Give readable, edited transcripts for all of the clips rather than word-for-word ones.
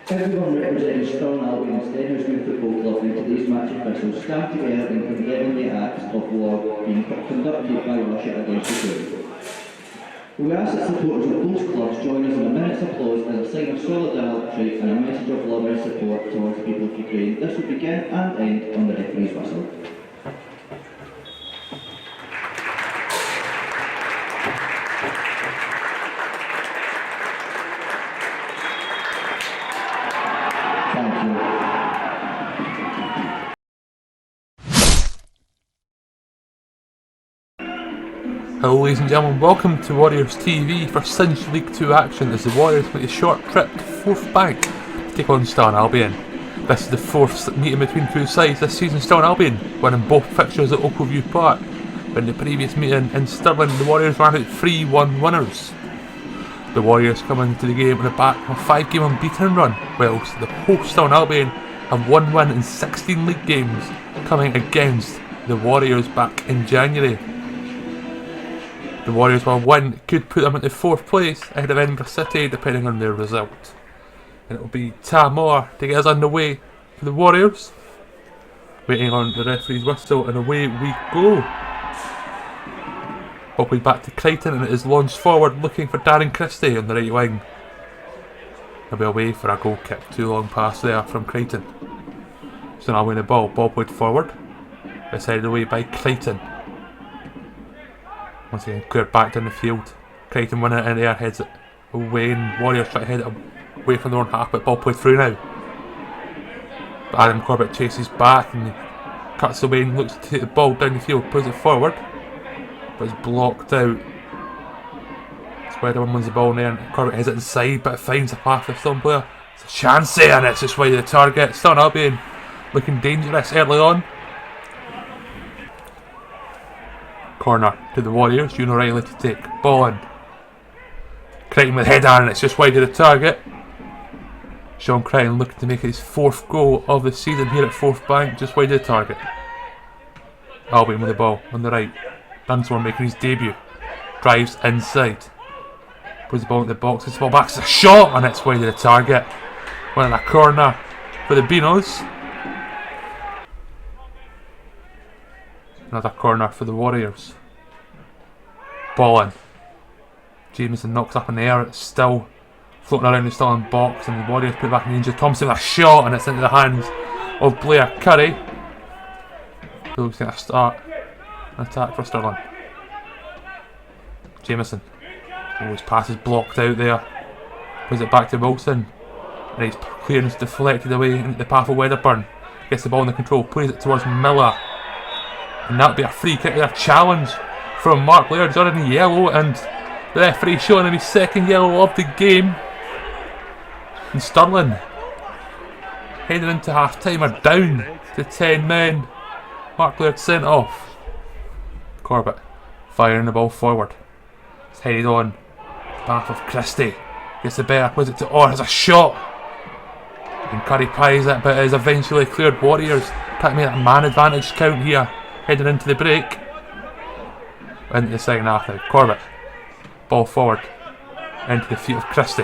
Everyone representing Stirling Albion and Stenhousemuir Football Club and today's match officials stand together in condemning the acts of war being conducted by Russia against Ukraine. We ask that supporters of both clubs join us in a minute's applause as a sign of solidarity and a message of love and support towards the people of Ukraine. This will begin and end on the referee's whistle. Hello ladies and gentlemen, welcome to Warriors TV for Cinch League 2 action as the Warriors make a short trip to Forth Bank to take on Stirling Albion. This is the fourth meeting between two sides this season. Stirling Albion winning both fixtures at Oakview Park. But in the previous meeting in Stirling, the Warriors ran out 3-1 winners. The Warriors come into the game on the back of a 5-game unbeaten run, whilst the host Stirling Albion have 1 win in 16 league games, coming against the Warriors back in January. The Warriors' win could put them into 4th place ahead of Edinburgh City depending on their result. And it will be Tamar to get us underway for the Warriors. Waiting on the referee's whistle and away we go. Popping back to Crichton and it is launched forward looking for Darren Christie on the right wing. He'll be away for a goal kick, too long pass there from Crichton. So now winning the ball played forward. It's headed away by Crichton. Once again, cleared back down the field. Crichton winning it in the air, heads it away, and Warriors try to head it away from their own half, but ball played through now. But Adam Corbett chases back and cuts away and looks to take the ball down the field, puts it forward, but it's blocked out. Spider-Man wins the ball in there, and Corbett heads it inside, but it finds a path for the Stirling player. It's a chance there, and it's just wide of the target. Stirling Albion looking dangerous early on. Corner to the Warriors, Ewan O'Reilly to take ball in. Crichton with header and it's just wide of the target. Sean Crichton looking to make his 4th goal of the season here at Forth Bank, just wide of the target. Albion with the ball on the right. Dunsmore making his debut. Drives inside. Puts the ball into the box, it's the ball back, it's a shot and it's wide of the target. Winning a corner for the Beanos. Another corner for the Warriors. Ball in. Jameson knocks up in the air. It's still floating around the Stirling box, and the Warriors put it back in the injured. Thompson with a shot, and it's into the hands of Blair Curry. Who's going to start an attack for Stirling? Jameson. Oh, his pass is blocked out there. Puts it back to Wilson, and his clearance deflected away into the path of Wedderburn. Gets the ball under control, plays it towards Miller. And that'll be a free kick there, challenge from Mark Blair, done in yellow, and the referee showing him his 2nd yellow of the game. And Stirling heading into half time are down to 10 men. Mark Blair sent off. Corbett firing the ball forward. It's headed on. Path of Christie. Gets the better, puts it to Orr, has a shot. And Curry pies it, but it is eventually cleared. Warriors trying to make that man advantage count here. Heading into the break. Into the second half now. Corbett. Ball forward. Into the feet of Christie.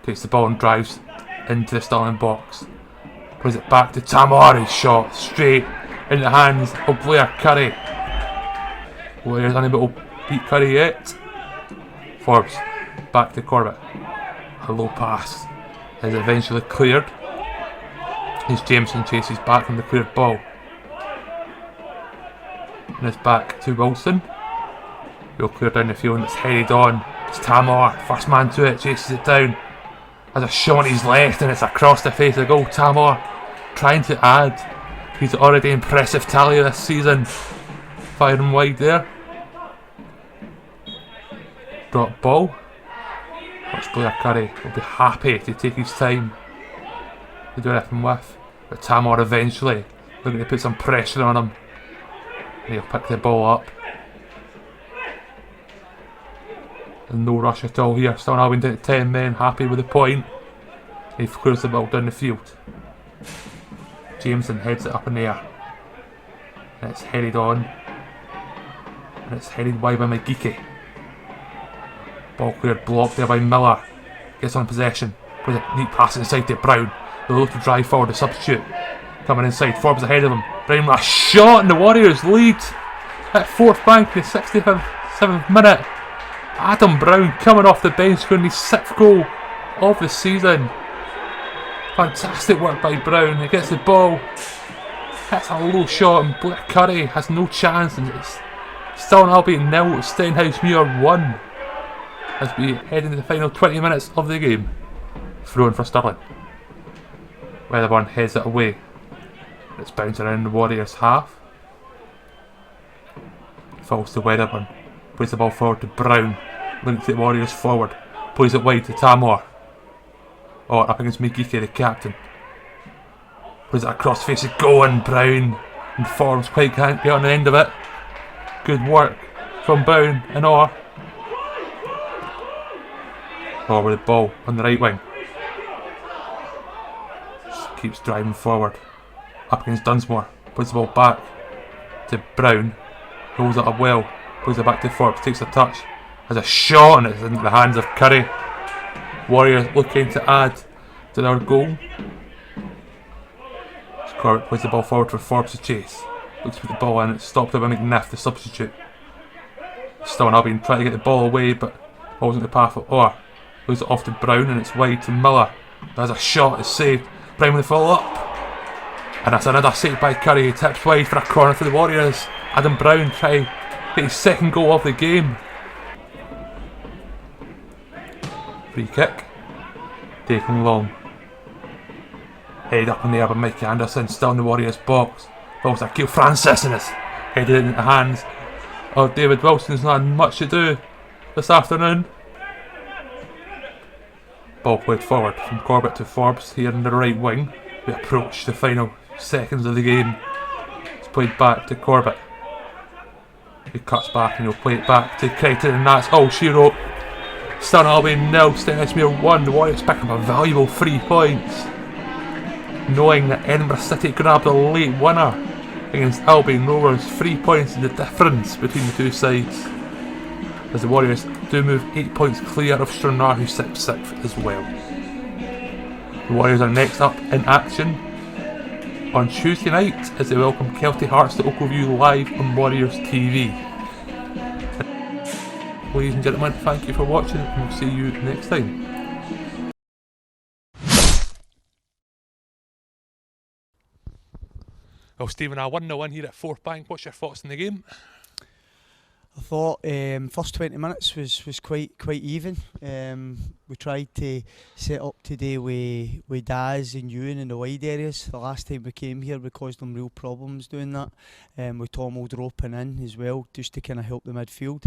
Takes the ball and drives into the Stirling box. Puts it back to Tamar. His shot straight into the hands of Blair Curry. Warriors unable to beat Curry yet. Forbes. Back to Corbett. A low pass is eventually cleared. As Jameson chases back from the cleared ball. And it's back to Wilson. He'll clear down the field and it's headed on. It's Tamar, first man to it, chases it down. Has a shot on his left and it's across the face of the goal. Tamar trying to add his already impressive tally this season. Firing wide there. Drop ball. Which Blair Curry will be happy to take his time to do anything with. But Tamar eventually looking to put some pressure on him. He'll pick the ball up. And no rush at all here. Stirling Albion down to 10 men, happy with the point. He clears the ball down the field. Jameson heads it up in the air. And it's headed on. And it's headed wide by McGeeky. Ball cleared, blocked there by Miller. Gets on possession. With a neat pass inside to Brown. They'll look to drive forward, the substitute. Coming inside, Forbes ahead of him. Brown with a shot and the Warriors lead. At fourth bank in the 67th minute. Adam Brown coming off the bench, scoring his 6th goal of the season. Fantastic work by Brown. He gets the ball, hits a low shot, and Blair Curry has no chance. And it's Stirling Albion 0, Stenhousemuir 1. As we head into the final 20 minutes of the game. Throw-in for Stirling. Wedderburn heads it away. It's bounced around the Warriors' half. Falls to Wedderburn. Plays the ball forward to Brown. Links the Warriors forward. Plays it wide to Tamor. Or up against Mikike, the captain. Plays it across, faces going. Brown and Forbes quite can't get on the end of it. Good work from Brown and Orr. Orr with the ball on the right wing. Just keeps driving forward. Up against Dunsmore. Plays the ball back to Brown. Holds it up well. Plays it back to Forbes. Takes a touch. Has a shot and it's into the hands of Curry. Warriors looking to add to their goal. Corbett plays the ball forward for Forbes to chase. Looks for the ball and it's stopped by McNiff, the substitute. Stirling Albion trying to get the ball away, but ball's in the path of Orr. Plays it off to Brown and it's wide to Miller. There's a shot, it's saved. Brown with the follow up. And that's another save by Curry. He tips wide for a corner for the Warriors. Adam Brown trying to get his 2nd goal of the game. Free kick. Taken long. Head up in the air by Mikey Anderson. Still in the Warriors box. Balls Akil Francis and it's headed into the hands of David Wilson. He's not had much to do this afternoon. Ball played forward from Corbett to Forbes here in the right wing. We approach the final seconds of the game. It's played back to Corbett. He cuts back and he'll play it back to Crichton, and that's all she wrote. Stirling Albion 0, Stenhousemuir 1. The Warriors picking up a valuable 3 points, knowing that Edinburgh City grabbed a late winner against Albion Rovers. 3 points in the difference between the two sides, as the Warriors do move 8 points clear of Stranraer, who sit 6th as well. The Warriors are next up in action on Tuesday night as they welcome Kelty Hearts to Oakview live on WarriorsTV. Ladies and gentlemen, thank you for watching and we'll see you next time. Well, Stephen, I 1-0 here at Fourth Bank. What's your thoughts on the game? I thought first 20 minutes was quite even. We tried to set up today with Daz and Ewan in the wide areas. The last time we came here, we caused them real problems doing that. With Tom Old roping in as well, just to kind of help the midfield.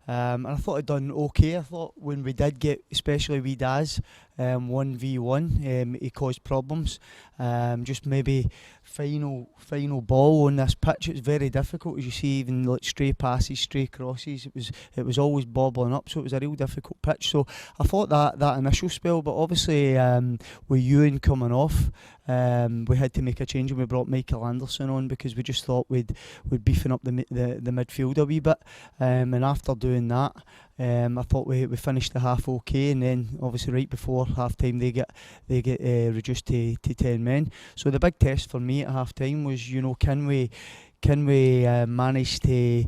And I thought I'd done okay. I thought when we did get, especially with Daz, 1v1, he caused problems. Just maybe final ball on this pitch. It was very difficult, as you see, even like stray passes, stray crosses. It was always bobbling up, so it was a real difficult pitch. So I thought that initial spell, but obviously with Ewan coming off, we had to make a change and we brought Michael Anderson on because we just thought we'd beefing up the midfield a wee bit. And after doing that, I thought we finished the half okay, and then obviously right before half time they get reduced to 10 men. So the big test for me at half time was, you know, can we manage to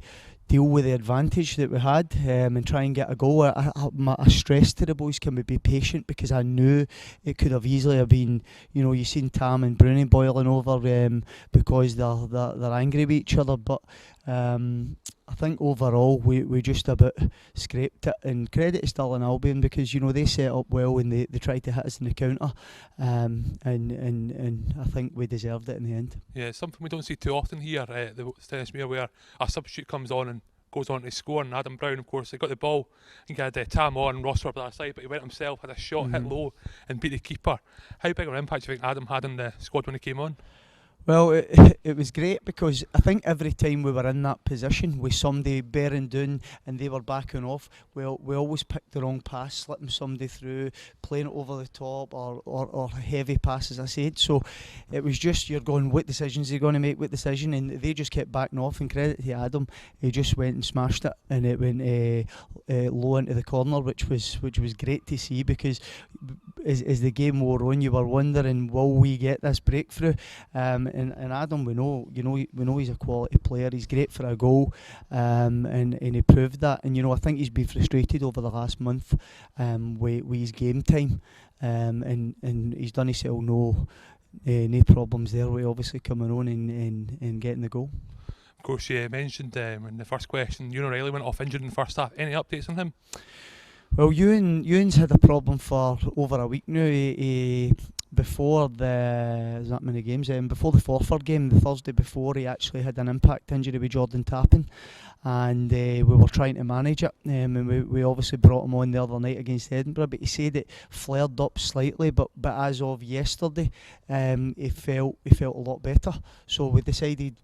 deal with the advantage that we had and try and get a goal. I stressed to the boys, can we be patient, because I knew it could have easily have been, you know, you've seen Tam and Bruni boiling over because they're angry with each other, but I think overall we just about scraped it, and credit to Stirling Albion because, you know, they set up well and they tried to hit us in the counter, and I think we deserved it in the end. Yeah, something we don't see too often here at the Stenhousemuir, where a substitute comes on and goes on to score, and Adam Brown, of course, he got the ball and he had Tam on and Ross up the other side, but he went himself, had a shot hit low and beat the keeper. How big of an impact do you think Adam had on the squad when he came on? Well, it was great because I think every time we were in that position with somebody bearing down and they were backing off, we always picked the wrong pass, slipping somebody through, playing it over the top, or heavy passes, I said. So it was just, you're going, what decisions are you going to make, what decision, and they just kept backing off. And credit to Adam, he just went and smashed it, and it went low into the corner, which was great to see, because as the game wore on, you were wondering, will we get this breakthrough? And Adam, we know he's a quality player. He's great for a goal, and he proved that. And I think he's been frustrated over the last month with his game time, and he's done himself no problems there with obviously coming on and getting the goal. Of course, you mentioned in the first question, Ewan O'Reilly went off injured in the first half. Any updates on him? Well, Ewan's had a problem for over a week now. Before that many games, before the Forfar game, the Thursday before, he actually had an impact injury with Jordan Tappin, and we were trying to manage it, and we obviously brought him on the other night against Edinburgh, but he said it flared up slightly, but as of yesterday, he felt a lot better, so we decided,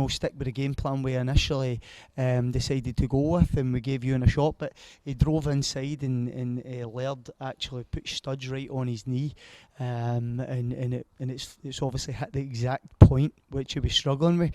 stick with the game plan we initially decided to go with, and we gave Ewan a shot. But he drove inside, and Laird actually put studs right on his knee, and it's obviously hit the exact point which he was struggling with.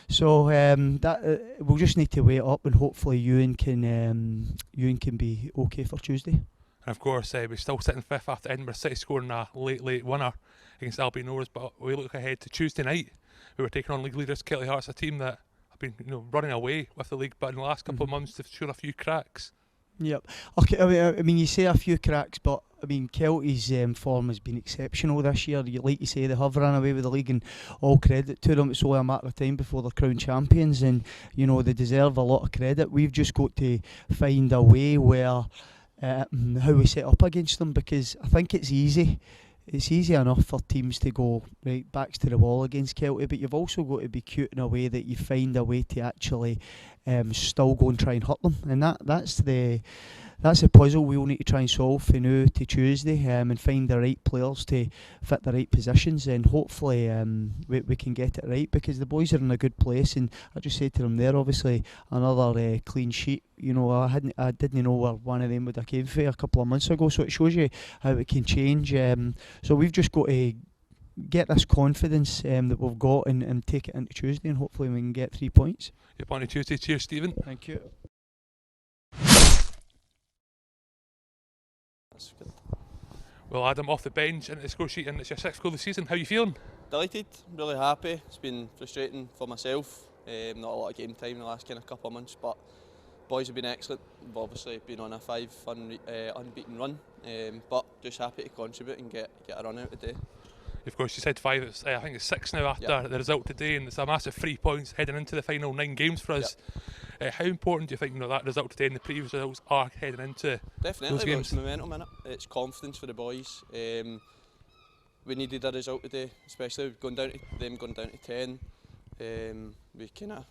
So we'll just need to wait up, and hopefully Ewan can be okay for Tuesday. And of course, we're still sitting fifth after Edinburgh City scoring a late winner against Albion Rovers, but we look ahead to Tuesday night. We were taking on league leaders Kelty Hearts, a team that have been running away with the league, but in the last couple of months they've shown a few cracks. Yep. Okay. I mean, you say a few cracks, but I mean, Kelty's form has been exceptional this year. Like you say, they have run away with the league, and all credit to them. It's only a matter of time before they're crowned champions, and they deserve a lot of credit. We've just got to find a way where how we set up against them, because I think it's easy. It's easy enough for teams to go right backs to the wall against Kelty, but you've also got to be cute in a way that you find a way to actually still go and try and hurt them, and that's the puzzle we'll need to try and solve from now to Tuesday, and find the right players to fit the right positions, and hopefully we can get it right, because the boys are in a good place. And I just said to them there, obviously another clean sheet. I didn't know where one of them would have came from a couple of months ago, so it shows you how it can change. So we've just got to get this confidence that we've got, and take it into Tuesday, and hopefully we can get 3 points. Yep, on to Tuesday. Cheers, Stephen. Thank you. That's good. Well, Adam, off the bench into the score sheet, and it's your sixth goal of the season. How are you feeling? Delighted, really happy. It's been frustrating for myself. Not a lot of game time in the last kind of couple of months, but boys have been excellent. We've obviously been on a 5 unbeaten run, but just happy to contribute and get a run out today. Of course, you said 5. It's, I think it's 6 now after the result today, and it's a massive 3 points heading into the final 9 games for us. How important do you think that result today and the previous results are heading into Definitely, those games? It's momentum in it. It's confidence for the boys. We needed a result today, especially going down to 10. We kind of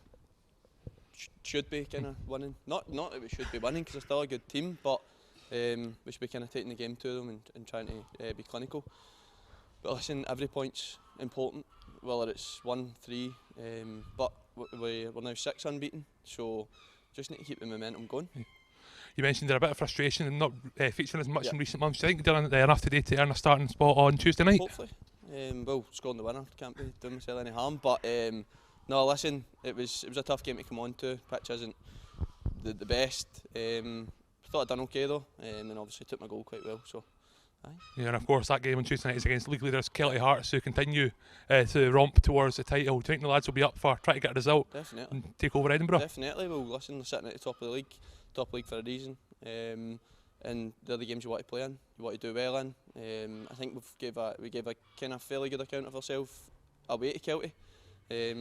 should be kind of winning. Not that we should be winning, because they're still a good team, but we should be kind of taking the game to them and trying to be clinical. But listen, every point's important, whether it's 1, 3, but we're now 6 unbeaten, so just need to keep the momentum going. You mentioned there a bit of frustration and not featuring as much in recent months. Do you think you're done enough today to earn a starting spot on Tuesday night? Hopefully. Well, scoring the winner, can't be doing myself any harm, but no, listen, it was a tough game to come on to. Pitch isn't the best. Thought I'd done okay though, and obviously took my goal quite well. So. Aye. Yeah, and of course that game on Tuesday night is against league leaders Kelty Hearts, who continue to romp towards the title. Do you think the lads will be up for trying to get a result? Definitely. And take over Edinburgh? Definitely. Well, listen, they're sitting at the top of the league, for a reason, and they're the games you want to play in, you want to do well in. I think we gave a kind of fairly good account of ourselves away to Kelty.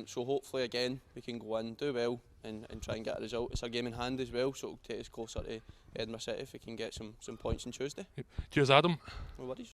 So hopefully again we can go in, do well, and try and get a result. It's a game in hand as well, so it'll take us closer to Edinburgh City if we can get some points on Tuesday. Cheers, Adam. No worries.